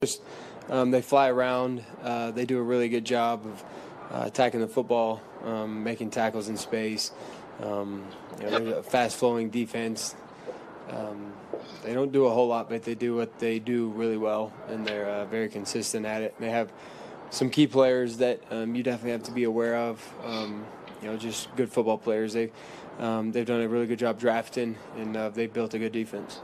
They fly around. They do a really good job of attacking the football, making tackles in space. They're a fast-flowing defense. They don't do a whole lot, but they do what they do really well, and they're very consistent at it. They have some key players that you definitely have to be aware of. Just good football players. They've done a really good job drafting, and they've built a good defense.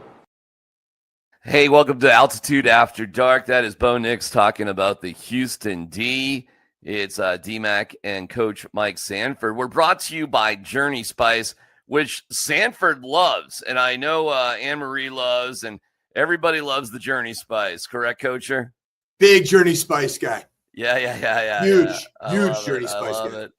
Hey, welcome to Altitude After Dark. That is Bo Nix talking about the Houston D. It's DMac and Coach Mike Sanford. We're brought to you by Journey Spice, which Sanford loves, and I know Anne-Marie loves, and everybody loves the Journey Spice. Correct, Coacher? Big Journey Spice guy. Yeah. Huge Journey Spice guy. It.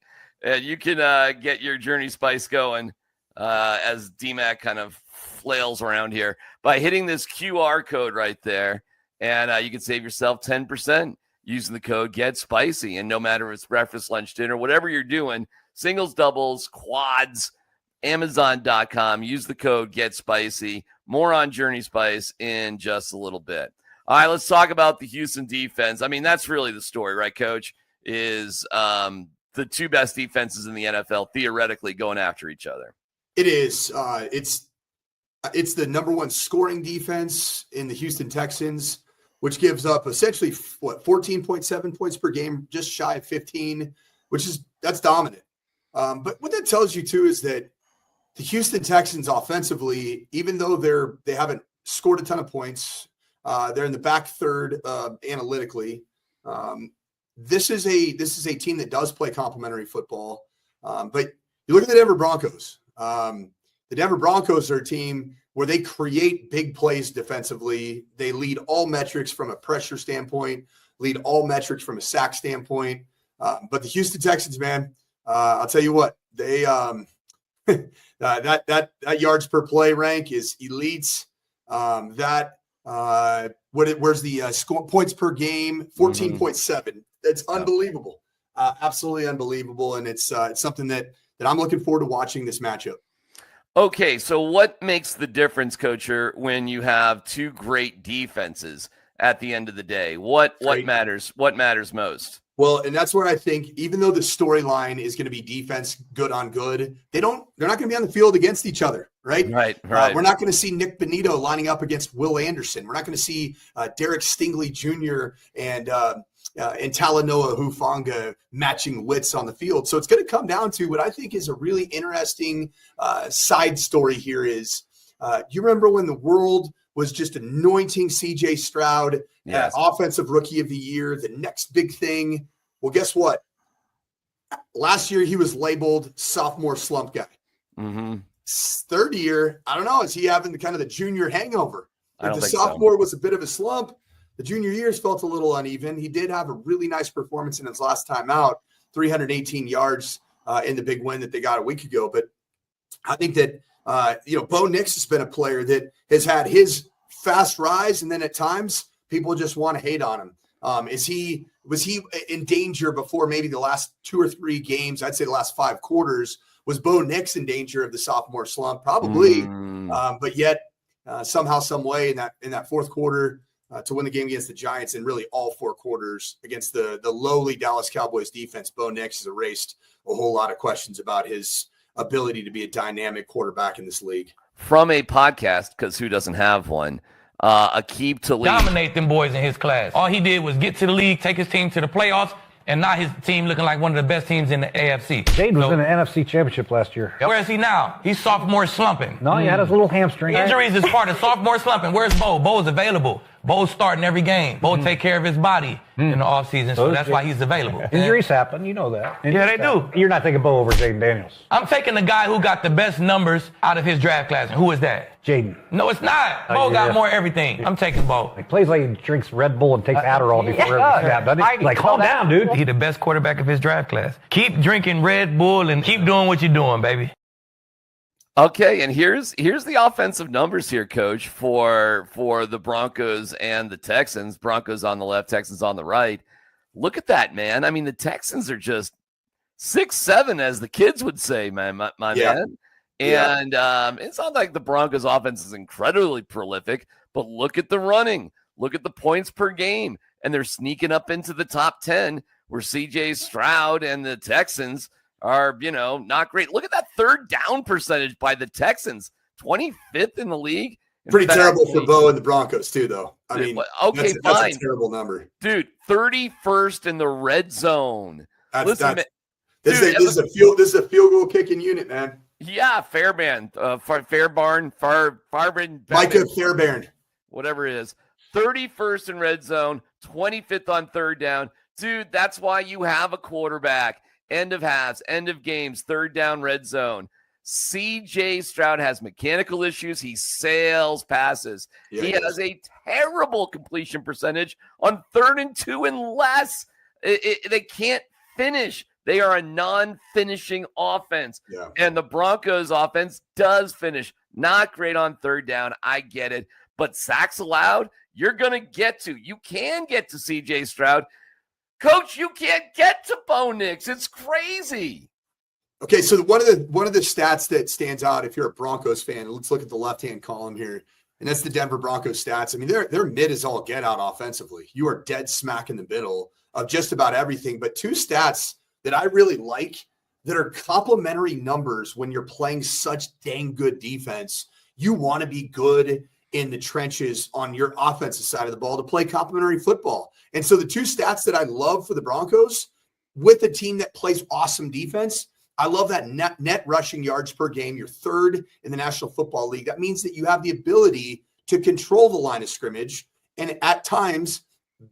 And you can get your Journey Spice going as DMac kind of flails around here by hitting this QR code right there, and you can save yourself 10% using the code GETSPICY. And no matter if it's breakfast, lunch, dinner, whatever you're doing, singles, doubles, quads, Amazon.com, use the code GETSPICY. More on Journey Spice in just a little bit. All right, let's talk about the Houston defense. I mean, that's really the story, right, Coach? Is the two best defenses in the NFL theoretically going after each other. It is. It's the number one scoring defense in the Houston Texans, which gives up essentially 14.7 points per game, just shy of 15, that's dominant. But what that tells you too is that the Houston Texans offensively, even though they haven't scored a ton of points, they're in the back third analytically. This is a team that does play complementary football. But you look at the Denver Broncos. The Denver Broncos are a team where they create big plays defensively. They lead all metrics from a pressure standpoint, lead all metrics from a sack standpoint. But the Houston Texans, man, I'll tell you what, they that yards per play rank is elite. Where's the score points per game? 14.7. That's unbelievable, absolutely unbelievable, and it's something that I'm looking forward to watching this matchup. Okay, so what makes the difference, Coacher, when you have two great defenses at the end of the day? What matters? What matters most? Well, and that's where I think, even though the storyline is going to be defense good on good, they're not going to be on the field against each other, right? Right. We're not going to see Nick Benito lining up against Will Anderson. We're not going to see Derek Stingley Jr. and Talanoa Hufanga matching wits on the field. So it's going to come down to what I think is a really interesting side story here is, do you remember when the world was just anointing C.J. Stroud as Offensive Rookie of the Year, the next big thing? Well, guess what? Last year, he was labeled sophomore slump guy. Mm-hmm. Third year, I don't know, is he having the junior hangover? The sophomore was a bit of a slump. The junior years felt a little uneven. He did have a really nice performance in his last time out, 318 yards in the big win that they got a week ago. But I think that, Bo Nix has been a player that has had his fast rise, and then at times people just want to hate on him. Was he in danger before maybe the last 2 or 3 games? I'd say the last 5 quarters. Was Bo Nix in danger of the sophomore slump? Probably. But yet somehow, some way in that fourth quarter, to win the game against the Giants, and really all 4 quarters against the lowly Dallas Cowboys defense, Bo Nix has erased a whole lot of questions about his ability to be a dynamic quarterback in this league. From a podcast, because who doesn't have one, Aqib Talib. Dominate them boys in his class. All he did was get to the league, take his team to the playoffs, and now his team looking like one of the best teams in the AFC. Jaden was in the NFC Championship last year. Where is he now? He's sophomore slumping. No, he had his little hamstring. Injuries is part of sophomore slumping. Where's Bo? Bo's available. Bo's starting every game. Bo take care of his body in the offseason, so that's why he's available. Injuries happen, you know that. Yeah, they do. You're not taking Bo over Jaden Daniels. I'm taking the guy who got the best numbers out of his draft class. Who is that? Jaden. No, it's not. Bo got more everything. I'm taking Bo. He plays like he drinks Red Bull and takes Adderall before every snap, doesn't he? Like, calm down, dude. He the best quarterback of his draft class. Keep drinking Red Bull and keep doing what you're doing, baby. Okay, and here's the offensive numbers here, Coach, for the Broncos and the Texans. Broncos on the left, Texans on the right. Look at that, man. I mean, the Texans are just 6'7", as the kids would say, man, my man. And it's not like the Broncos offense is incredibly prolific, but look at the running. Look at the points per game, and they're sneaking up into the top 10, where C.J. Stroud and the Texans are, not great. Look at that third down percentage by the Texans, 25th in the league. Pretty terrible for Bo and the Broncos too, though. I mean, okay, that's a terrible number, dude. 31st in the red zone. This is a field goal kicking unit, man. Yeah, Fairbairn, Farben, Micah Fairbairn, whatever it is. 31st in red zone, 25th on third down. Dude, that's why you have a quarterback. End of halves, end of games, third down, red zone. C.J. Stroud has mechanical issues. He sails passes. Yeah, he has a terrible completion percentage on 3rd and 2 and less. They can't finish. They are a non-finishing offense. Yeah. And the Broncos offense does finish. Not great on third down. I get it. But sacks allowed, you can get to C.J. Stroud. Coach, you can't get to Bo Nix. It's crazy. Okay, so one of the stats that stands out if you're a Broncos fan, let's look at the left-hand column here, and that's the Denver Broncos stats. I mean, their mid is all get out offensively. You are dead smack in the middle of just about everything. But two stats that I really like that are complementary numbers when you're playing such dang good defense. You want to be good in the trenches on your offensive side of the ball to play complementary football. And so the two stats that I love for the Broncos with a team that plays awesome defense, I love that net rushing yards per game. You're 3rd in the National Football League. That means that you have the ability to control the line of scrimmage and at times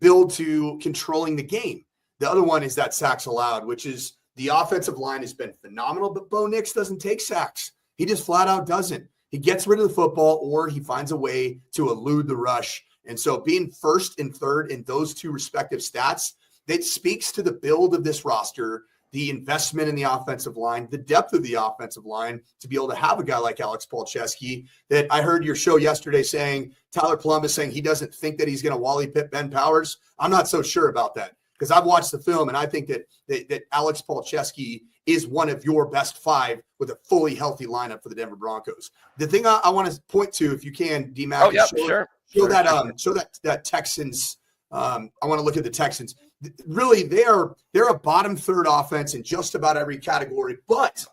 build to controlling the game. The other one is that sacks allowed, which is the offensive line has been phenomenal, but Bo Nix doesn't take sacks. He just flat out doesn't. He gets rid of the football or he finds a way to elude the rush. And so being 1st and 3rd in those two respective stats, that speaks to the build of this roster, the investment in the offensive line, the depth of the offensive line to be able to have a guy like Alex Palczewski. That I heard your show yesterday saying, Tyler Plum is saying he doesn't think that he's going to Wally Pitt Ben Powers. I'm not so sure about that because I've watched the film and I think that Alex Palczewski is one of your best 5 with a fully healthy lineup for the Denver Broncos. The thing I want to point to, if you can, DMac, show that Texans. I want to look at the Texans. Really, they're a bottom 3rd offense in just about every category. But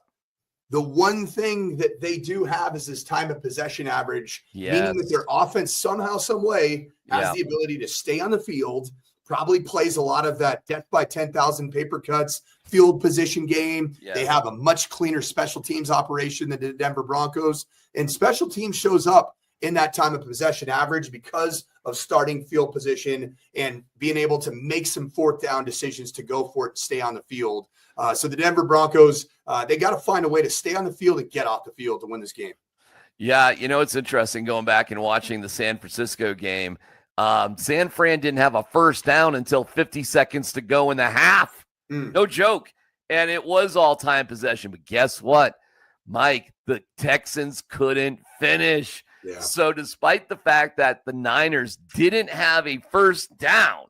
the one thing that they do have is this time of possession average, meaning that their offense somehow, some way has the ability to stay on the field, probably plays a lot of that death by 10,000 paper cuts, field position game. Yeah. They have a much cleaner special teams operation than the Denver Broncos. And special teams shows up in that time of possession average because of starting field position and being able to make some 4th down decisions to go for it, stay on the field. So the Denver Broncos, they got to find a way to stay on the field and get off the field to win this game. Yeah, it's interesting going back and watching the San Francisco game. San Fran didn't have a first down until 50 seconds to go in the half. No joke. And it was all time possession. But guess what, Mike? The Texans couldn't finish. Yeah. So despite the fact that the Niners didn't have a first down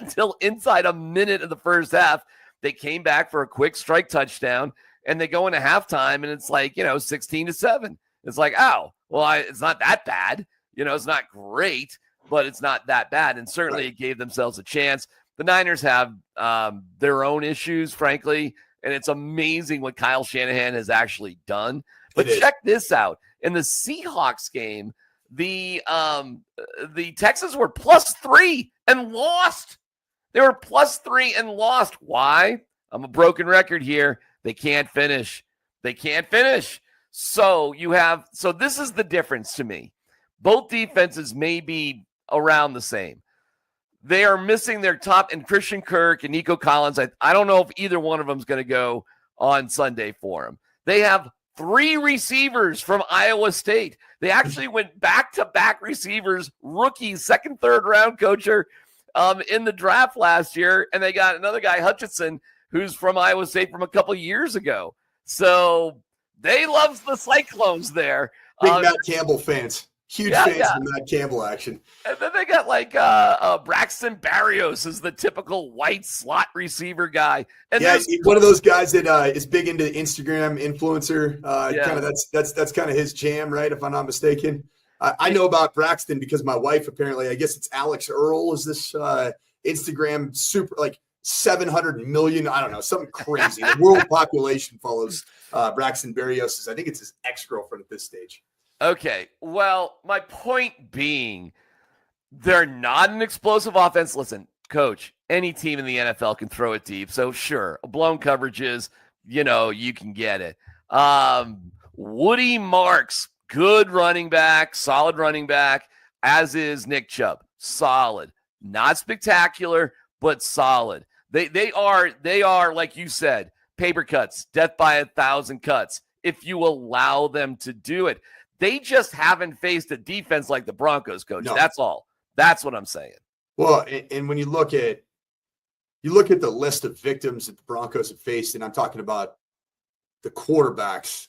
until inside a minute of the first half, they came back for a quick strike touchdown and they go into halftime and it's like, 16-7. It's like, oh, well, it's not that bad. It's not great, but it's not that bad. And certainly it gave themselves a chance. The Niners have their own issues, frankly, and it's amazing what Kyle Shanahan has actually done. But check this out. In the Seahawks game, the Texans were +3 and lost. They were +3 and lost. Why? I'm a broken record here. They can't finish. So this is the difference to me. Both defenses may be around the same. They are missing their top, and Christian Kirk and Nico Collins. I don't know if either one of them is going to go on Sunday for them. They have 3 receivers from Iowa State. They actually went back-to-back receivers, rookies, 2nd, 3rd round coacher in the draft last year. And they got another guy, Hutchinson, who's from Iowa State from a couple years ago. So they love the Cyclones there. Big Matt Campbell fans. Huge fans of Matt Campbell action. And then they got Braxton Berrios is the typical white slot receiver guy. And one of those guys that is big into Instagram influencer. Kind of that's kind of his jam, right? If I'm not mistaken. I know about Braxton because my wife, apparently, I guess it's Alex Earl, is this Instagram super, like 700 million, I don't know, something crazy. The world population follows Braxton Berrios. I think it's his ex-girlfriend at this stage. Okay, well, my point being, they're not an explosive offense. Listen, coach, any team in the NFL can throw it deep. So sure, blown coverages, you can get it. Woody Marks, good running back, solid running back, as is Nick Chubb. Solid. Not spectacular, but solid. They are, like you said, paper cuts, death by 1,000 cuts, if you allow them to do it. They just haven't faced a defense like the Broncos, coach. No. That's all. That's what I'm saying. Well, and when you look at the list of victims that the Broncos have faced, and I'm talking about the quarterbacks,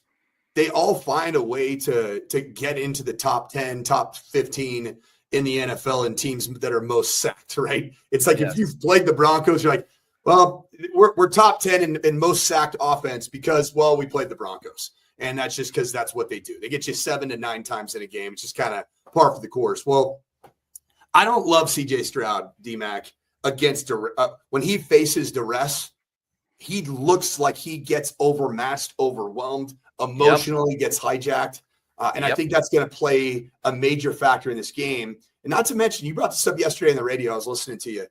they all find a way to get into the top 10, top 15 in the NFL in teams that are most sacked, right? It's like if you've played the Broncos, you're like, well, we're top 10 in most sacked offense because, well, we played the Broncos. And that's just because that's what they do. They get you 7 to 9 times in a game. It's just kind of par for the course. Well, I don't love CJ Stroud, DMac, against when he faces duress. He looks like he gets overmatched, overwhelmed, emotionally gets hijacked. And I think that's going to play a major factor in this game. And not to mention, you brought this up yesterday on the radio. I was listening to you.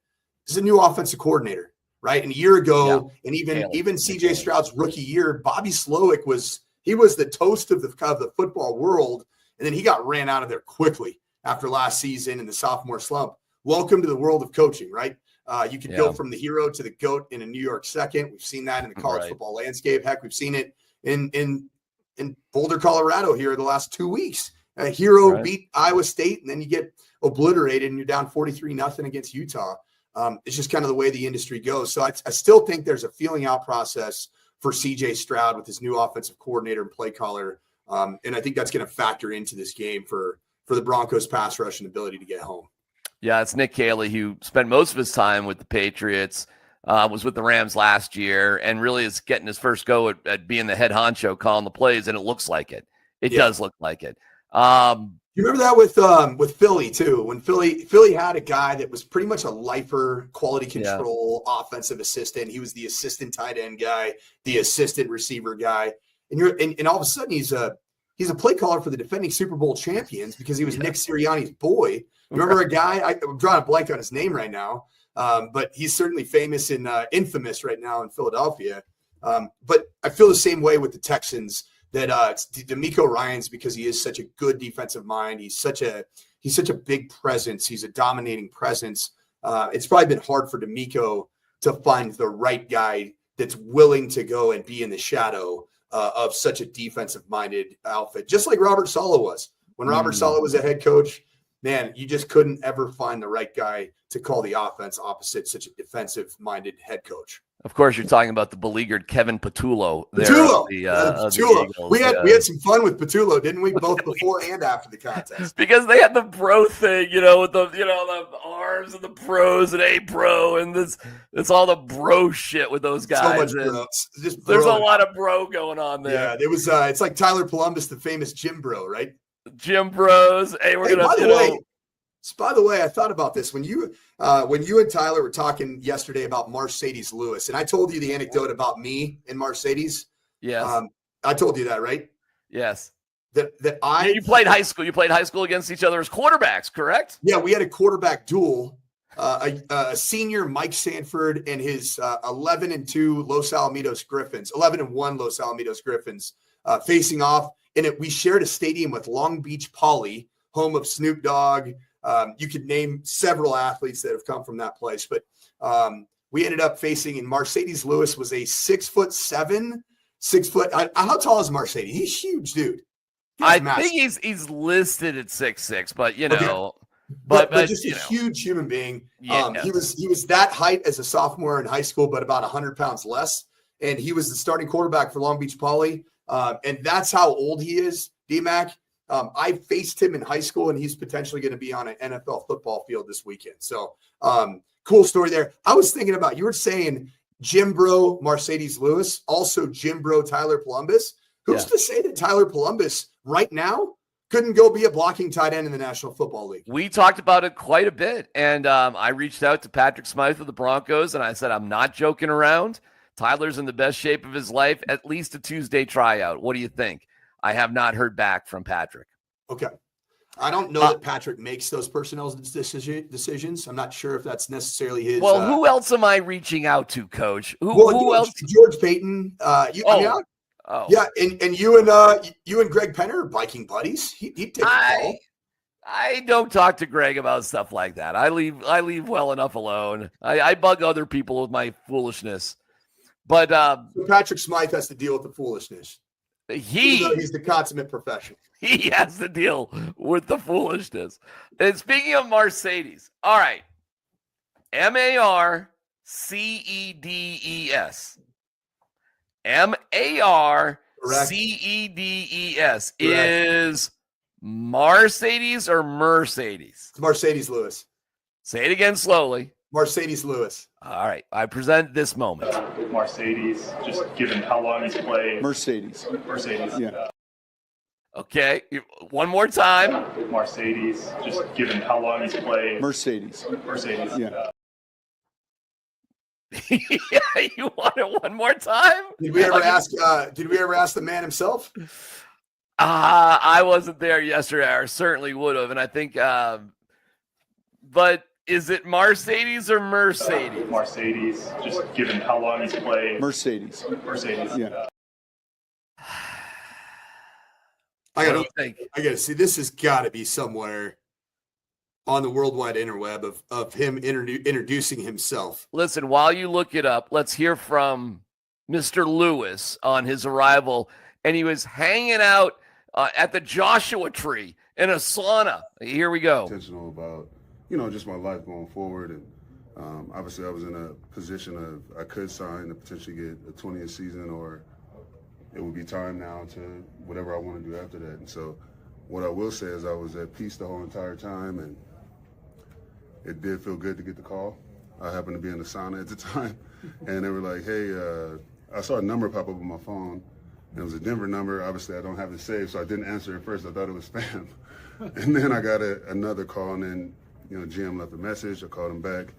This is a new offensive coordinator, right? And a year ago, and even CJ Stroud's rookie year, Bobby Slowick was the toast of the football world. And then he got ran out of there quickly after last season in the sophomore slump. Welcome to the world of coaching, right? You can go from the hero to the GOAT in a New York second. We've seen that in the college football landscape. Heck, we've seen it in Boulder, Colorado here the last 2 weeks. A hero beat Iowa State, and then you get obliterated and you're down 43-0 against Utah. It's just kind of the way the industry goes. So I still think there's a feeling out process for CJ Stroud with his new offensive coordinator and play caller. And I think that's going to factor into this game for the Broncos pass rush and ability to get home. Yeah, it's Nick Caley, who spent most of his time with the Patriots, was with the Rams last year, and really is getting his first go at being the head honcho, calling the plays, and it looks like it. It does look like it. You remember that with Philly too, when Philly had a guy that was pretty much a lifer, quality control, offensive assistant. He was the assistant tight end guy, the assistant receiver guy, and all of a sudden he's a play caller for the defending Super Bowl champions because he was Nick Sirianni's boy. You remember a guy? I'm drawing a blank on his name right now, but he's certainly famous and infamous right now in Philadelphia. But I feel the same way with the Texans. That it's DeMeco Ryans, because he is such a good defensive mind. He's such a big presence. He's a dominating presence. It's probably been hard for DeMeco to find the right guy that's willing to go and be in the shadow of such a defensive-minded outfit, just like Robert Saleh was. When Robert Saleh was a head coach, man, you just couldn't ever find the right guy to call the offense opposite such a defensive-minded head coach. Of course, you're talking about the beleaguered Kevin Patullo. Patullo. We had some fun with Patullo, didn't we? Both before and after the contest. Because they had the bro thing, with the arms and the pros and a pro, and it's all the bro shit with those guys. So much bro. There's a lot of bro going on there. Yeah, there was. It's like Tyler Columbus, the famous gym bro, right? Gym bros. Hey, by the way, I thought about this when you and Tyler were talking yesterday about Mercedes Lewis, and I told you the anecdote about me and Mercedes. Yes, I told you that, right? Yes. You played high school. You played high school against each other as quarterbacks, correct? Yeah, we had a quarterback duel. A senior Mike Sanford and his 11-2 Los Alamitos Griffins, 11-1 Los Alamitos Griffins, facing off, and we shared a stadium with Long Beach Poly, home of Snoop Dogg. You could name several athletes that have come from that place, but we ended up facing, and Mercedes Lewis was a 6'7", 6 foot. How tall is Mercedes? He's huge, dude. I think he's listed at 6'6", but but just a huge human being. He was that height as a sophomore in high school, but about 100 pounds less. And he was the starting quarterback for Long Beach Poly. And that's how old he is, DMac. I faced him in high school, and he's potentially going to be on an NFL football field this weekend. So cool story there. I was thinking about, you were saying Jim Bro Mercedes Lewis, also Jim Bro Tyler Columbus. Who's to say that Tyler Columbus right now couldn't go be a blocking tight end in the National Football League. We talked about it quite a bit, and I reached out to Patrick Smythe of the Broncos, and I said, I'm not joking around. Tyler's in the best shape of his life, at least a Tuesday tryout. What do you think? I have not heard back from Patrick. Okay. I don't know that Patrick makes those personnel decisions. I'm not sure if that's necessarily his. Well, who else am I reaching out to, Coach? Who else? George Payton. Yeah, and you and Greg Penner are biking buddies. He'd take the call. I don't talk to Greg about stuff like that. I leave well enough alone. I bug other people with my foolishness. But so Patrick Smythe has to deal with the foolishness. He's the consummate professional. He has to deal with the foolishness. And speaking of Mercedes, all right. Marcedes. Marcedes is Mercedes or Mercedes? It's Mercedes Lewis. Say it again slowly. Mercedes Lewis. All right. I present this moment. Mercedes, just given how long he's played. Mercedes. Yeah. Okay. One more time. Mercedes, just given how long he's played. Mercedes. Yeah. Yeah, you want it one more time? Did we ever ask the man himself? I wasn't there yesterday. I certainly would have, and I think. But is it Mercedes or Mercedes? Mercedes, just given how long he's played. Mercedes. Yeah. I gotta see. This has got to be somewhere on the worldwide interweb of him introducing himself. Listen, while you look it up, let's hear from Mr. Lewis on his arrival, and he was hanging out at the Joshua Tree in a sauna. Here we go. Intentional about, just my life going forward. And obviously I was in a position of I could sign to potentially get a 20th season, or it would be time now to whatever I want to do after that. And so what I will say is I was at peace the whole entire time, and it did feel good to get the call. I happened to be in the sauna at the time, and they were like, hey, I saw a number pop up on my phone. It was a Denver number. Obviously, I don't have it saved, so I didn't answer at first. I thought it was spam. And then I got another call, and then, GM left a message. I called him back.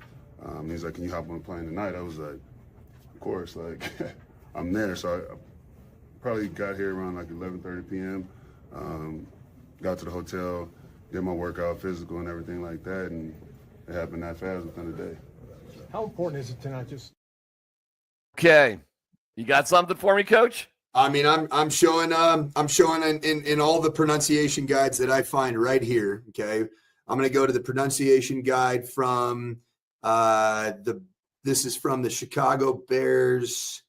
He's like, can you hop on a plane tonight? I was like, of course, I'm there. So I probably got here around 11:30 p.m., got to the hotel, did my workout, physical, and everything like that, and it happened that fast within a day. How important is it to not just... Okay. You got something for me, Coach? I mean, I'm showing in all the pronunciation guides that I find right here. Okay, I'm going to go to the pronunciation guide from this is from the Chicago Bears,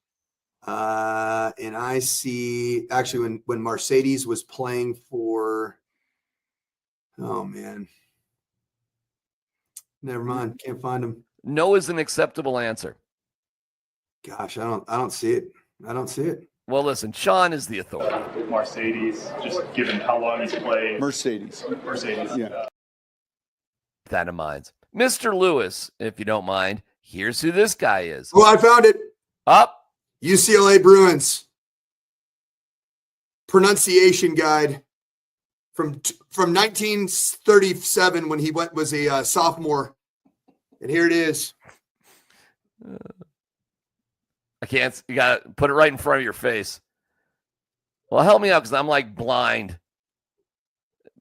and I see actually when Mercedes was playing for. Oh man, never mind. Can't find him. No is an acceptable answer. Gosh, I don't see it. I don't see it. Well, listen, Sean is the authority. Mercedes, just given how long he's played. Mercedes. Yeah. That in mind. Mr. Lewis, if you don't mind, here's who this guy is. Oh, I found it. Up. UCLA Bruins. Pronunciation guide from 1937 when he was a sophomore. And here it is. I can't. You got to put it right in front of your face. Well, help me out because I'm blind.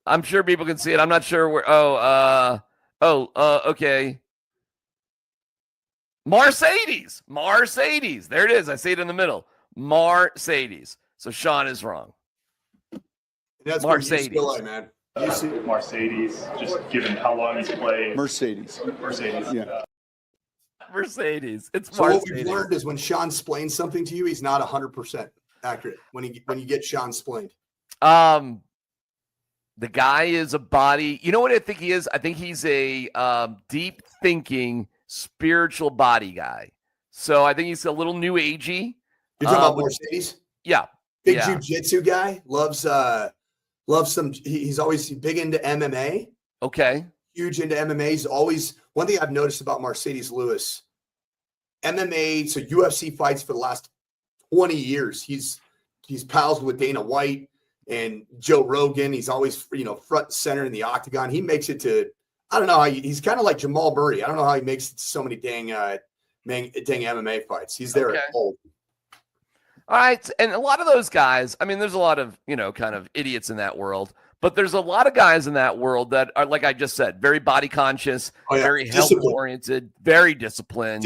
I'm sure people can see it. I'm not sure where. Okay. Mercedes. There it is. I see it in the middle. Mercedes. So Sean is wrong. That's Mercedes. UCLA, man. Mercedes, just given how long he's played. Mercedes. Yeah. Mercedes. It's so Mercedes. What we've learned is when Sean splains something to you, he's not 100% accurate when you get Sean splained. The guy is a body. You know what I think he is? I think he's a deep thinking, spiritual body guy. So I think he's a little new agey. You're talking about Mercedes? Yeah. Big jiu-jitsu guy. Loves some. He's always big into MMA. Okay. Huge into MMA. He's always, one thing I've noticed about Mercedes Lewis, MMA, so UFC fights for the last 20 years. He's pals with Dana White and Joe Rogan. He's always, front and center in the octagon. He makes it to, I don't know how he's kind of like Jamal Murray. I don't know how he makes it to so many dang MMA fights. He's there at all. All right. And a lot of those guys, I mean, there's a lot of, kind of idiots in that world, but there's a lot of guys in that world that are, like I just said, very body conscious, very health oriented, very disciplined.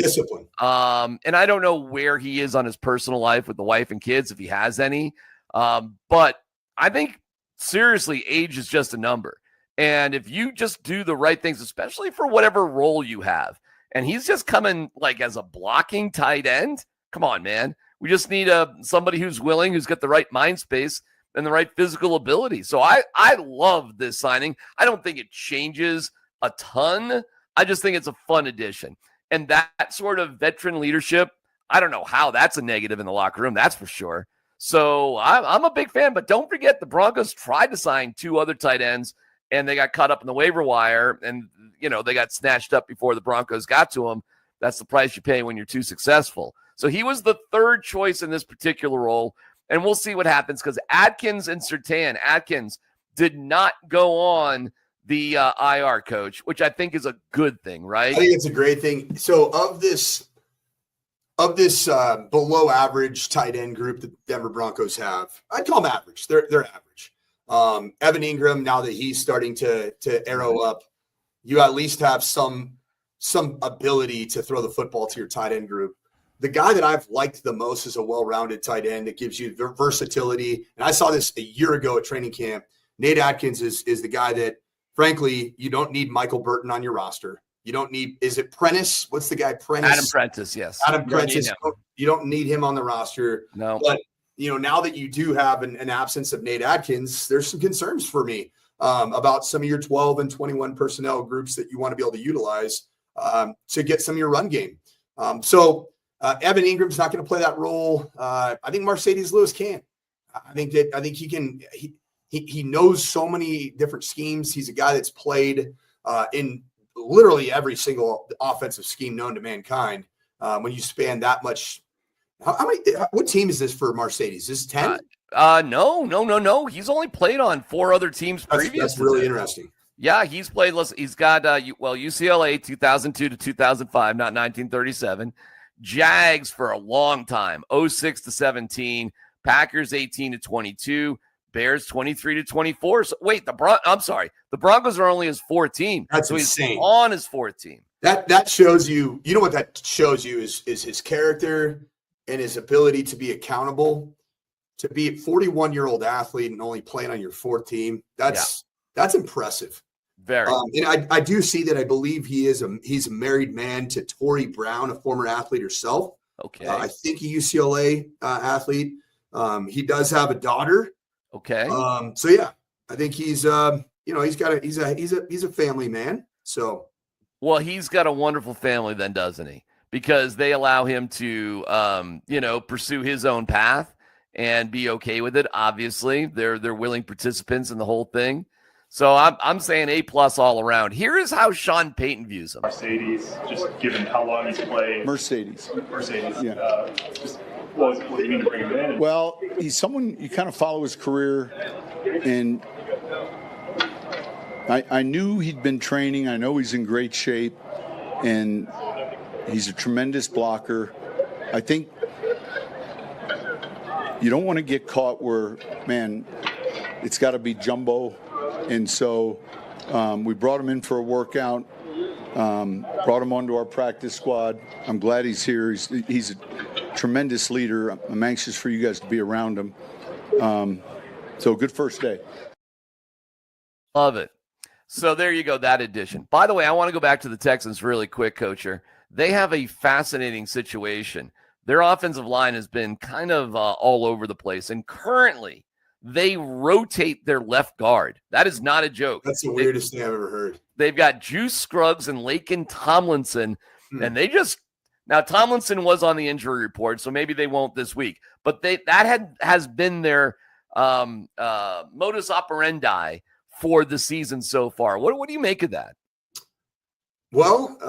And I don't know where he is on his personal life with the wife and kids, if he has any. But I think seriously, age is just a number. And if you just do the right things, especially for whatever role you have, and he's just coming like as a blocking tight end, come on, man. We just need somebody who's willing, who's got the right mind space and the right physical ability. So I love this signing. I don't think it changes a ton. I just think it's a fun addition. And that sort of veteran leadership, I don't know how that's a negative in the locker room, that's for sure. So I'm a big fan, but don't forget the Broncos tried to sign 2 other tight ends, and they got caught up in the waiver wire, and, they got snatched up before the Broncos got to them. That's the price you pay when you're too successful. So he was the 3rd choice in this particular role, and we'll see what happens because Atkins and Surtain, Atkins did not go on the IR, Coach, which I think is a good thing, right? I think it's a great thing. So of this below average tight end group that Denver Broncos have, I'd call them average. They're average. Evan Ingram, now that he's starting to arrow up, you at least have some ability to throw the football to your tight end group. The guy that I've liked the most is a well-rounded tight end that gives you versatility. And I saw this a year ago at training camp. Nate Atkins is the guy that, frankly, you don't need Michael Burton on your roster. You don't need, is it Prentice? What's the guy? Prentice? Adam Prentice, yes. Adam Prentice. You don't need him on the roster. No. But, now that you do have an absence of Nate Atkins, there's some concerns for me about some of your 12 and 21 personnel groups that you want to be able to utilize to get some of your run game. So Evan Ingram's not going to play that role. I think Mercedes Lewis can. I think he can. He knows so many different schemes. He's a guy that's played in literally every single offensive scheme known to mankind. When you span that much, what team is this for Mercedes? Is this 10? No. He's only played on 4 other teams previously. That's really interesting. Yeah, he's played. He's got UCLA 2002 to 2005, not 1937. Jags for a long time, 06 to 17. Packers 18 to 22. Bears 23 to 24. So wait, I'm sorry. The Broncos are only his 4th team. That's so insane. He's on his 4th team. That shows you. You know what that shows you is his character and his ability to be accountable. To be a 41-year-old athlete and only playing on your 4th team, that's impressive. Very. And I do see that. I believe he's a married man to Tori Brown, a former athlete herself. Okay. I think a UCLA athlete. He does have a daughter. Okay. So yeah, I think he's he's a family man. So. Well, he's got a wonderful family then, doesn't he? Because they allow him to pursue his own path and be okay with it. Obviously, they're willing participants in the whole thing. So I'm saying A+ all around. Here is how Sean Payton views him. Mercedes, just given how long he's played. Mercedes. Yeah. What do you mean to bring him in? Well, he's someone you kind of follow his career, and I knew he'd been training. I know he's in great shape, and he's a tremendous blocker. I think you don't want to get caught where, man, it's got to be jumbo. And so we brought him in for a workout, brought him onto our practice squad. I'm glad he's here. He's a tremendous leader. I'm anxious for you guys to be around him. So good first day. Love it. So there you go, that addition. By the way, I want to go back to the Texans really quick, Coacher. They have a fascinating situation. Their offensive line has been kind of all over the place. And currently, they rotate their left guard. That is not a joke. That's the weirdest thing I've ever heard. They've got Juice Scruggs and Laken Tomlinson. And they just – now, Tomlinson was on the injury report, so maybe they won't this week. But has been their modus operandi for the season so far. What do you make of that? Well,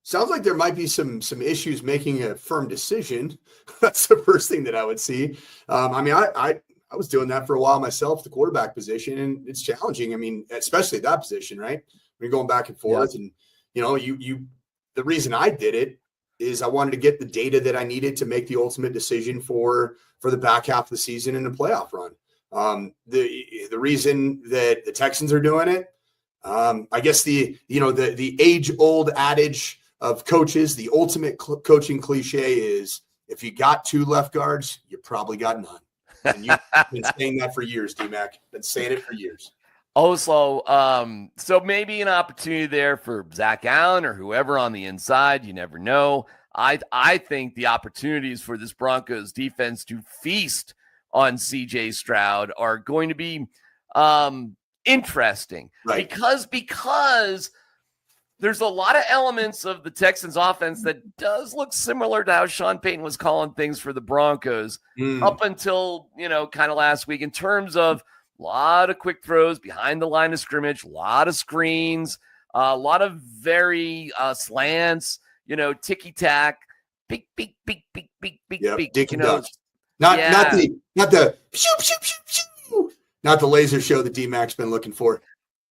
sounds like there might be some issues making a firm decision. That's the first thing that I would see. I I was doing that for a while myself, the quarterback position, and it's challenging. I mean, especially that position, right? When you're going back and forth, and the reason I did it is I wanted to get the data that I needed to make the ultimate decision for the back half of the season and the playoff run. The reason that the Texans are doing it, I guess the age old adage of coaches, the ultimate coaching cliche is, if you got 2 left guards, you probably got none. And you've been saying that for years, DMac. Been saying it for years. Also, so maybe an opportunity there for Zach Allen or whoever on the inside. You never know. I think the opportunities for this Broncos defense to feast on CJ Stroud are going to be interesting, right? Because there's a lot of elements of the Texans offense that does look similar to how Sean Payton was calling things for the Broncos up until, kind of last week, in terms of a lot of quick throws behind the line of scrimmage, a lot of screens, a lot of very slants, ticky-tack, beak, beak, beak, beak, beak, beak, beak. Not the laser show that DMac's been looking for.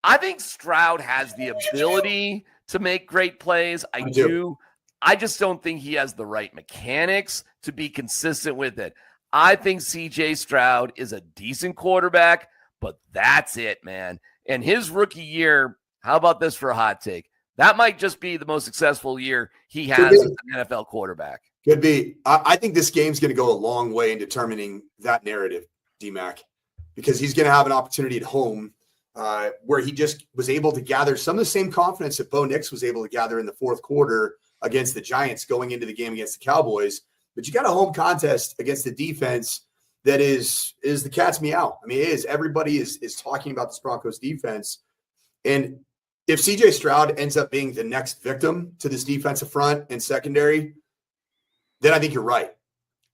I think Stroud has the ability to make great plays. I do. I just don't think he has the right mechanics to be consistent with it. I think CJ Stroud is a decent quarterback, but that's it, man. And his rookie year, how about this for a hot take? That might just be the most successful year he has as an NFL quarterback. Could be. I think this game's going to go a long way in determining that narrative, DMac, because he's going to have an opportunity at home where he just was able to gather some of the same confidence that Bo Nix was able to gather in the fourth quarter against the Giants going into the game against the Cowboys. But you got a home contest against the defense that is the cat's meow. I mean, it is. Everybody is talking about this Broncos defense. And if CJ Stroud ends up being the next victim to this defensive front and secondary, then I think you're right.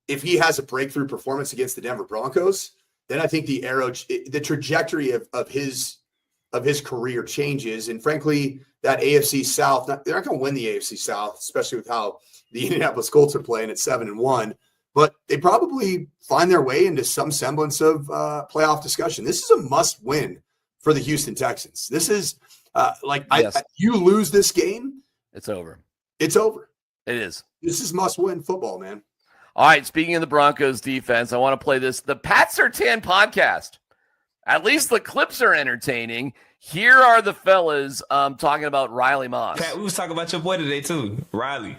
If he has a breakthrough performance against the Denver Broncos, then I think the trajectory of his career changes. And frankly, that AFC South, they're not going to win the AFC South, especially with how the Indianapolis Colts are playing at 7-1. But they probably find their way into some semblance of playoff discussion. This is a must-win for the Houston Texans. This is you lose this game, it's over. It's over. It is. This is must-win football, man. All right, speaking of the Broncos defense, I want to play this. The Pat Surtain podcast. At least the clips are entertaining. Here are the fellas talking about Riley Moss. Pat, we was talking about your boy today, too. Riley.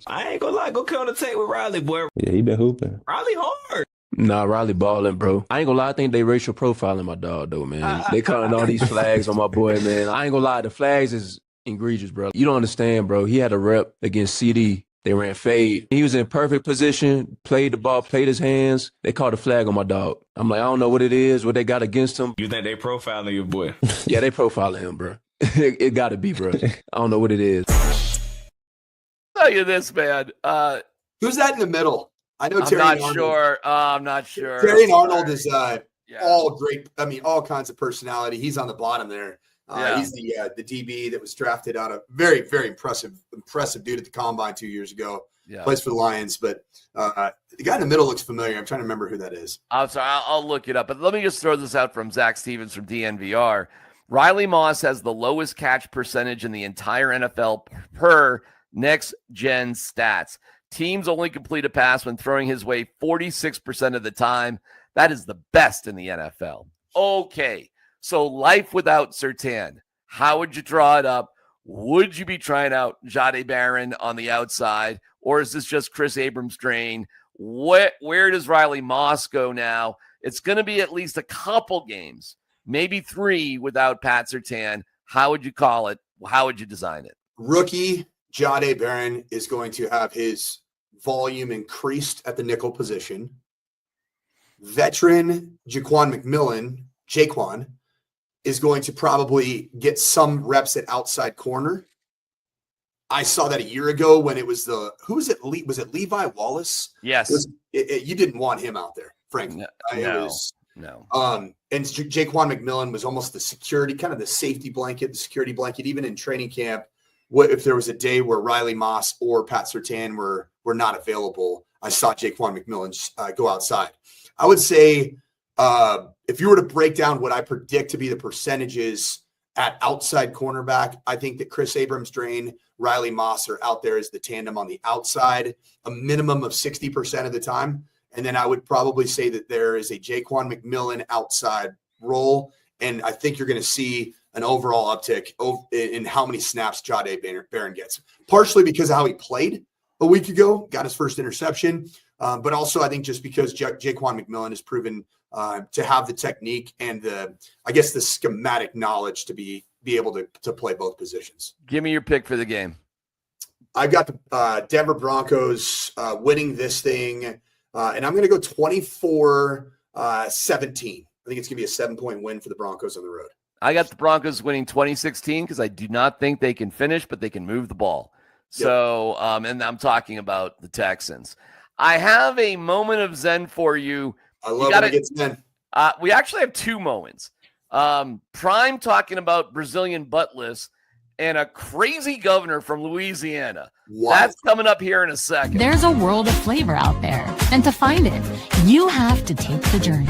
I ain't gonna lie. Go kill on the tape with Riley, boy. Yeah, he been hooping. Riley hard. Nah, Riley balling, bro. I ain't gonna lie. I think they racial profiling my dog, though, man. They calling all these flags on my boy, man. I ain't gonna lie. The flags is egregious, bro. You don't understand, bro. He had a rep against CD. They ran fade. He was in perfect position, played the ball, played his hands. They called a flag on my dog. I'm like, I don't know what it is, what they got against him. You think they profiling your boy? Yeah, they profiling him, bro. It got to be, bro. I don't know what it is. I'll tell you this, man. Who's that in the middle? I know Terry I'm Arnold. not sure. Terry Arnold is all great. I mean, all kinds of personality. He's on the bottom there. He's the DB that was drafted out of very, very impressive dude at the Combine 2 years ago. Yeah. Plays for the Lions, but the guy in the middle looks familiar. I'm trying to remember who that is. I'm sorry. I'll look it up. But let me just throw this out from Zach Stevens from DNVR. Riley Moss has the lowest catch percentage in the entire NFL per Next Gen Stats. Teams only complete a pass when throwing his way 46% of the time. That is the best in the NFL. Okay. So life without Surtain, how would you draw it up? Would you be trying out Jahdae Barron on the outside, or is this just Chris Abrams' drain? Where does Riley Moss go now? It's going to be at least a couple games, maybe 3 without Pat Surtain. How would you call it? How would you design it? Rookie Jahdae Barron is going to have his volume increased at the nickel position. Veteran Jaquan is going to probably get some reps at outside corner. I saw that a year ago when it was was it Levi Wallace? Yes. You didn't want him out there, frankly. No. And Jaquan McMillan was almost the security, kind of the safety blanket, the security blanket, even in training camp. If there was a day where Riley Moss or Pat Surtain were not available, I saw Jaquan McMillan go outside. I would say if you were to break down what I predict to be the percentages at outside cornerback, I think that Chris Abrams-Drain, Riley Moss are out there as the tandem on the outside, a minimum of 60% of the time. And then I would probably say that there is a Jaquan McMillan outside role. And I think you're going to see an overall uptick in how many snaps Jahdae Barron gets, partially because of how he played a week ago, got his first interception. But also I think just because Jaquan McMillan has proven to have the technique and the schematic knowledge to be able to play both positions. Give me your pick for the game. I've got the Denver Broncos winning this thing, and I'm going to go 24-17. I think it's going to be a 7-point win for the Broncos on the road. I got the Broncos winning 2016 because I do not think they can finish, but they can move the ball. So, and I'm talking about the Texans. I have a moment of zen for you. I love when it gets zen. We actually have two moments. Prime talking about Brazilian buttless and a crazy governor from Louisiana. What? That's coming up here in a second. There's a world of flavor out there, and to find it, you have to take the journey.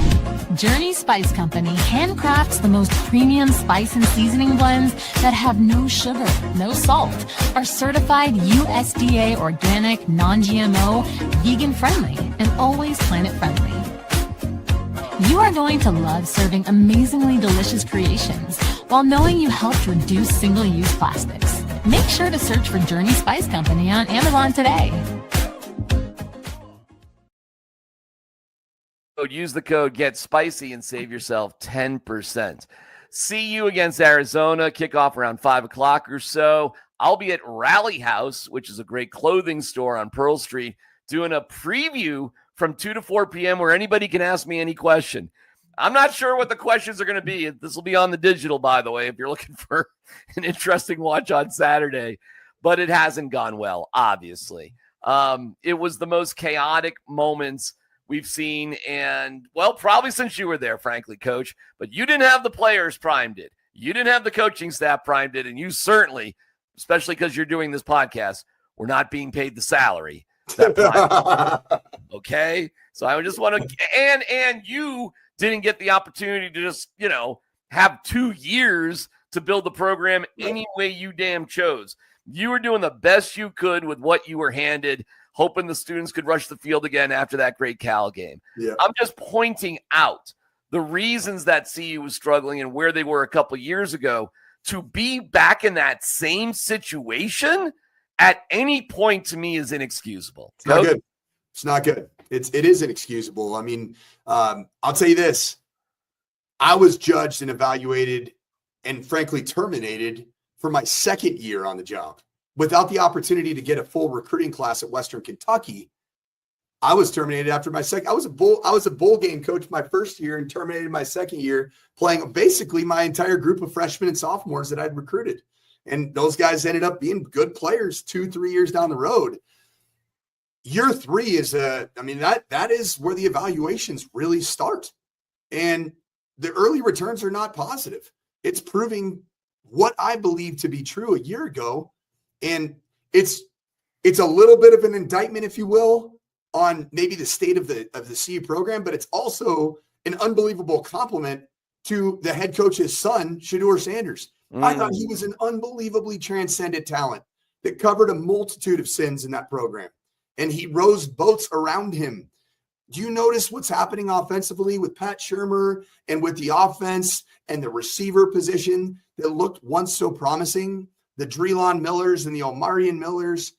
Journey Spice Company handcrafts the most premium spice and seasoning blends that have no sugar, no salt, are certified USDA organic, non-GMO, vegan-friendly, and always planet-friendly. You are going to love serving amazingly delicious creations while knowing you helped reduce single-use plastics. Make sure to search for Journey Spice Company on Amazon today. Use the code GETSPICY and save yourself 10%. See you against Arizona. Kickoff around 5 o'clock or so. I'll be at Rally House, which is a great clothing store on Pearl Street, doing a preview from 2 to 4 p.m. where anybody can ask me any question. I'm not sure what the questions are going to be. This will be on the digital, by the way, if you're looking for an interesting watch on Saturday. But it hasn't gone well, obviously. It was the most chaotic moments we've seen, and, well, probably since you were there, frankly, Coach. But you didn't have the players Prime did. You didn't have the coaching staff Prime did, and you certainly, especially because you're doing this podcast, were not being paid the salary that Prime did. Okay? So I just want to – and you – didn't get the opportunity to just, have 2 years to build the program any way you damn chose. You were doing the best you could with what you were handed, hoping the students could rush the field again after that great Cal game. Yeah. I'm just pointing out the reasons that CU was struggling and where they were a couple of years ago. To be back in that same situation at any point, to me, is inexcusable. It's not good. It's not good. It is inexcusable. I mean, I'll tell you this. I was judged and evaluated and frankly terminated for my second year on the job. Without the opportunity to get a full recruiting class at Western Kentucky, I was terminated after my second. I was a bowl game coach my first year and terminated my second year, playing basically my entire group of freshmen and sophomores that I'd recruited. And those guys ended up being good players 2-3 years down the road. Year 3 is that is where the evaluations really start. And the early returns are not positive. It's proving what I believe to be true a year ago. And it's a little bit of an indictment, if you will, on maybe the state of the CU program, but it's also an unbelievable compliment to the head coach's son, Shedeur Sanders. I thought he was an unbelievably transcendent talent that covered a multitude of sins in that program. And he rose boats around him. Do you notice what's happening offensively with Pat Shurmur and with the offense and the receiver position that looked once so promising? The Drelon Millers and the Omarion Millers,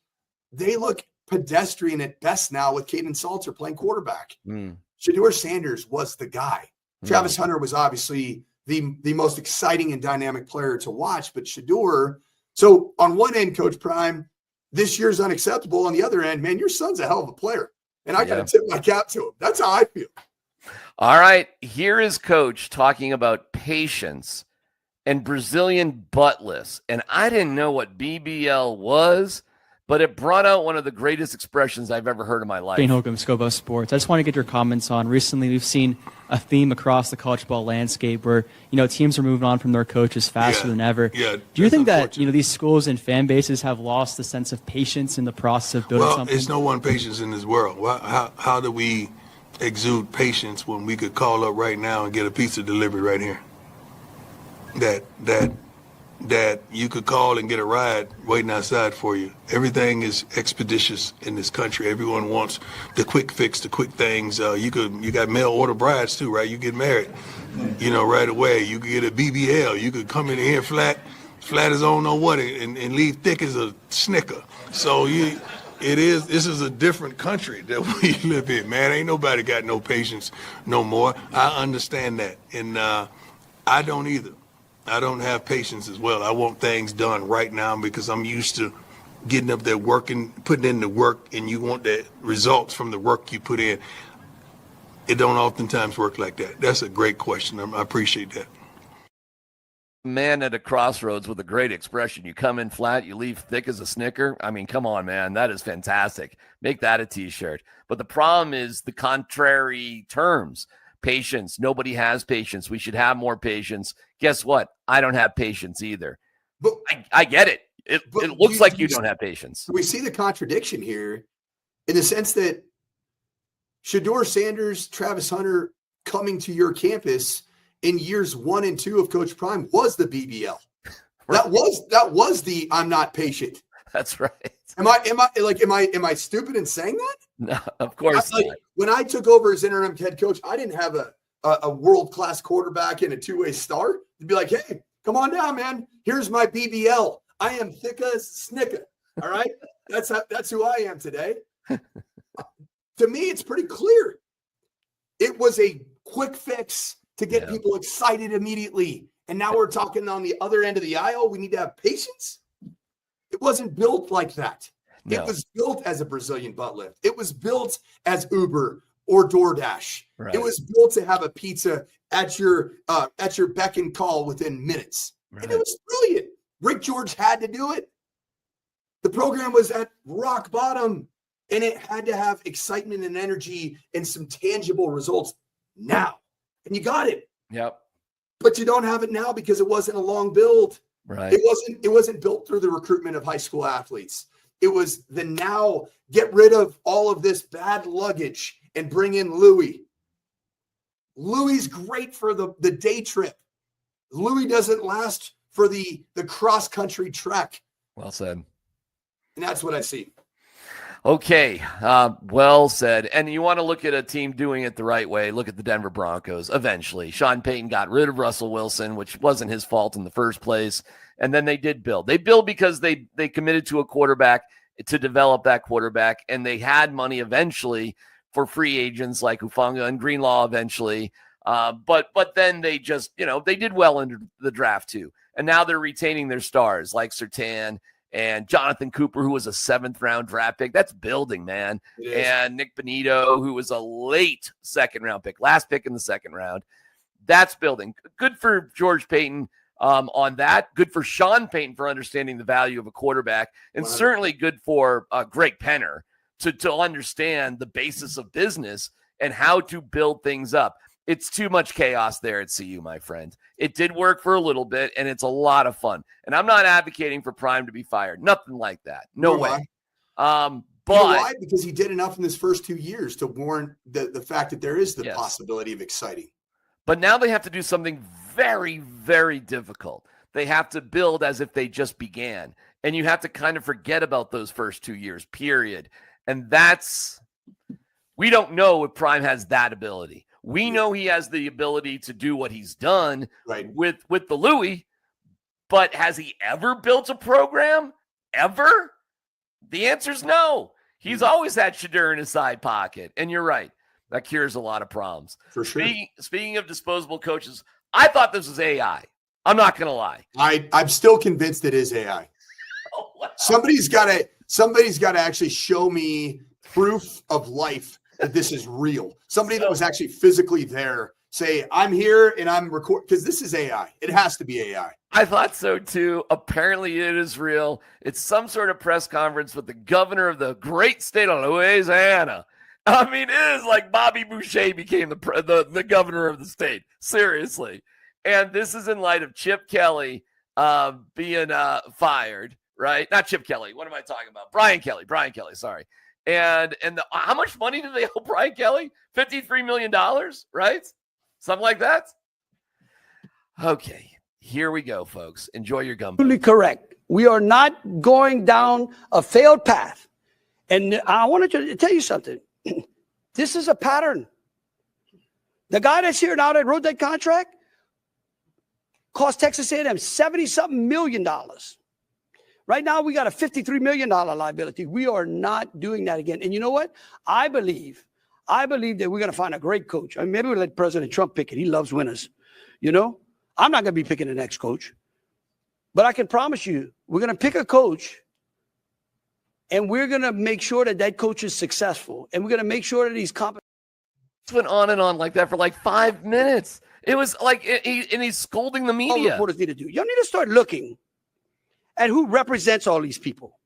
they look pedestrian at best now with Caden Salter playing quarterback. Shedeur Sanders was the guy. Travis Hunter was obviously the most exciting and dynamic player to watch, but Shedeur. So on one end, Coach Prime, this year's unacceptable. On the other end, man, your son's a hell of a player. And I got to tip my cap to him. That's how I feel. All right. Here is Coach talking about patience and Brazilian buttless. And I didn't know what BBL was, but it brought out one of the greatest expressions I've ever heard in my life. Shane Holcomb, Scobo Sports. I just want to get your comments on, recently we've seen a theme across the college ball landscape where, teams are moving on from their coaches faster than ever. Yeah, do you think that, these schools and fan bases have lost the sense of patience in the process of building something? Well, there's no one patience in this world. How do we exude patience when we could call up right now and get a pizza delivered right here? That you could call and get a ride waiting outside for you. Everything is expeditious in this country. Everyone wants the quick fix, the quick things. You got mail order brides too, right? You get married, right away. You could get a BBL. You could come in here flat as I don't know what, and leave thick as a Snicker. So this is a different country that we live in, man. Ain't nobody got no patience no more. I understand that, and I don't either. I don't have patience as well. I want things done right now because I'm used to getting up there working, putting in the work, and you want the results from the work you put in. It don't oftentimes work like that. That's a great question. I appreciate that. Man at a crossroads with a great expression. You come in flat, you leave thick as a Snicker. I mean, come on, man. That is fantastic. Make that a t-shirt. But the problem is the contrary terms. Patience. Nobody has patience. We should have more patience. Guess what? I don't have patience either. But I get it. It looks like you don't have patience. We see the contradiction here in the sense that Shedeur Sanders, Travis Hunter coming to your campus in years 1 and 2 of Coach Prime was the BBL. Right. That was the I'm not patient. That's right. Am I stupid in saying that? No, of course not. When I took over as interim head coach, I didn't have a world-class quarterback and a two-way star. To be like, hey, come on down, man. Here's my BBL. I am thick as Snicker. All right? That's who I am today. To me, it's pretty clear. It was a quick fix to get people excited immediately. And now we're talking on the other end of the aisle. We need to have patience. It wasn't built like that. No. It was built as a Brazilian butt lift. It was built as Uber or DoorDash. Right. It was built to have a pizza at your beck and call within minutes. Right. And it was brilliant. Rick George had to do it. The program was at rock bottom, and it had to have excitement and energy and some tangible results now. And you got it. Yep. But you don't have it now because it wasn't a long build. Right. It wasn't built through the recruitment of high school athletes. It was the now get rid of all of this bad luggage and bring in Louis. Louis's great for the day trip. Louis doesn't last for the cross-country trek. Well said. And that's what I see. Okay, well said. And you want to look at a team doing it the right way. Look at the Denver Broncos. Eventually, Sean Payton got rid of Russell Wilson, which wasn't his fault in the first place. And then they did build. They built because they committed to a quarterback to develop that quarterback, and they had money eventually for free agents like Hufanga and Greenlaw eventually. But then they just, they did well in the draft too. And now they're retaining their stars like Surtain and Jonathan Cooper, who was a 7th-round draft pick. That's building, man. And Nick Benito, who was a late 2nd-round pick, last pick in the 2nd round. That's building. Good for George Payton on that. Good for Sean Payton for understanding the value of a quarterback. And certainly good for Greg Penner to understand the basis of business and how to build things up. It's too much chaos there at CU, my friend. It did work for a little bit, and it's a lot of fun. And I'm not advocating for Prime to be fired. Nothing like that. No way. But why? Because he did enough in his first 2 years to warrant the fact that there is the possibility of exciting. But now they have to do something very, very difficult. They have to build as if they just began. And you have to kind of forget about those first 2 years, period. And we don't know if Prime has that ability. We know he has the ability to do what he's done with the Louis, but has he ever built a program? Ever? The answer is no. He's always had Shedeur in his side pocket. And you're right. That cures a lot of problems. For sure. Speaking of disposable coaches, I thought this was AI. I'm not going to lie. I'm still convinced it is AI. Oh, wow. Somebody's got to actually show me proof of life that this is real. Somebody that was actually physically there say, I'm here and I'm recording, because this is AI. It has to be AI. I thought so too. Apparently it is real. It's some sort of press conference with the governor of the great state of Louisiana. I mean, it is like Bobby Boucher became the governor of the state. Seriously. And this is in light of Chip Kelly being fired, right? Not Chip Kelly. What am I talking about? Brian Kelly, sorry. And how much money did they owe Brian Kelly? $53 million, right? Something like that. Okay, here we go, folks. Enjoy your gumbo. Absolutely correct. We are not going down a failed path. And I wanted to tell you something. This is a pattern. The guy that's here now that wrote that contract cost Texas A&M $70-something million. Right now, we got a $53 million liability. We are not doing that again. And you know what? I believe that we're going to find a great coach. I mean, maybe we'll let President Trump pick it. He loves winners. You know, I'm not going to be picking the next coach. But I can promise you, we're going to pick a coach, and we're going to make sure that that coach is successful. And we're going to make sure that he's competent. It went on and on like that for like 5 minutes. It was like, and he's scolding the media. All reporters need to do. Y'all need to start looking at who represents all these people,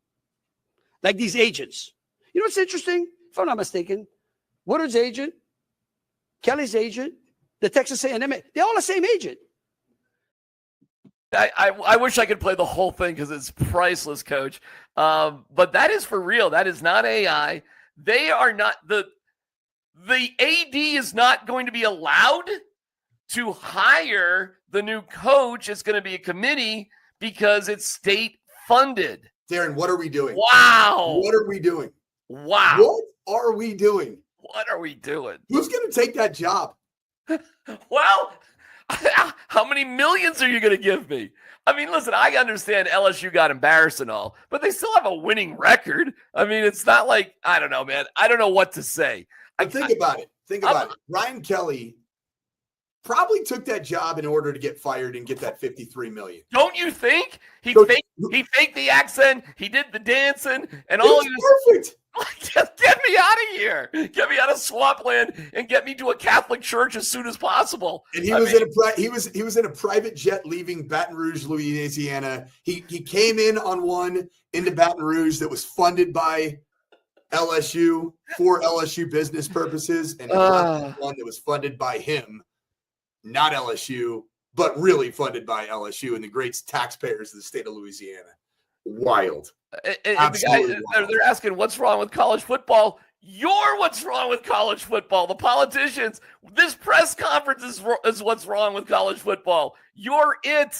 like these agents. You know what's interesting? If I'm not mistaken, Woodard's agent, Kelly's agent, the Texas A&M, they're all the same agent. I wish I could play the whole thing because it's priceless, Coach. But that is for real. That is not AI. They are not the AD is not going to be allowed to hire the new coach. It's going to be a committee because it's state funded. Darren, what are we doing? Wow. What are we doing? Wow. What are we doing? What are we doing? Who's going to take that job? Well, how many millions are you going to give me? I mean, listen, I understand LSU got embarrassed and all, but they still have a winning record. I mean, it's not like, I don't know, man. I don't know what to say. Think about it. Think about it. Brian Kelly probably took that job in order to get fired and get that $53 million. Don't you think? He faked the accent. He did the dancing and all. Perfect. Just get me out of here. Get me out of swampland and get me to a Catholic church as soon as possible. And he was in a private jet leaving Baton Rouge, Louisiana. He came in on one into Baton Rouge that was funded by LSU for LSU business purposes, and one that was funded by him, not LSU, but really funded by LSU and the great taxpayers of the state of Louisiana. Wild. Absolutely wild. They're asking what's wrong with college football. You're what's wrong with college football. The politicians, this press conference is what's wrong with college football. You're it.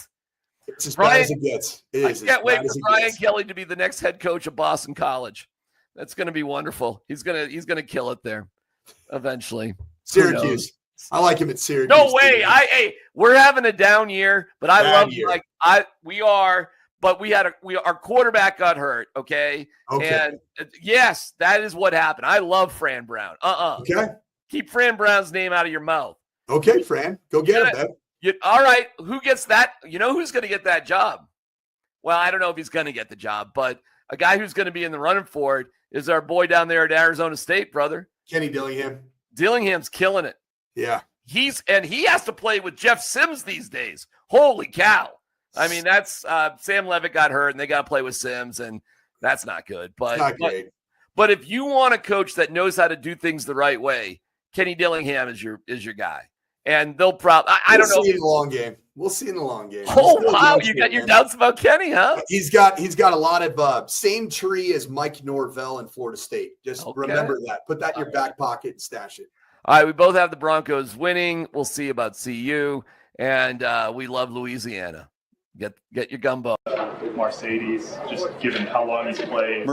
It's as bad as it gets. I can't wait for Brian Kelly to be the next head coach of Boston College. That's going to be wonderful. He's gonna kill it there eventually. Syracuse. I like him at Syracuse. No way. We're having a down year, but we are. But our quarterback got hurt. Okay. And yes, that is what happened. I love Fran Brown. Okay. Keep Fran Brown's name out of your mouth. Okay, Fran, go get it, man. All right. Who gets that? You know who's going to get that job? Well, I don't know if he's going to get the job, but a guy who's going to be in the running for it is our boy down there at Arizona State, brother. Kenny Dillingham. Dillingham's killing it. Yeah. He has to play with Jeff Sims these days. Holy cow. I mean, that's Sam Levitt got hurt and they got to play with Sims, and that's not good. But if you want a coach that knows how to do things the right way, Kenny Dillingham is your guy. And they'll probably I don't know. We'll see in the long game. We'll see in the long game. Oh wow, you got your doubts about Kenny, huh? He's got a lot of same tree as Mike Norvell in Florida State. Just remember that. Put that in your back pocket and stash it. All right, we both have the Broncos winning. We'll see about CU, and we love Louisiana. Get your gumbo. With Mercedes, just given how long he's played.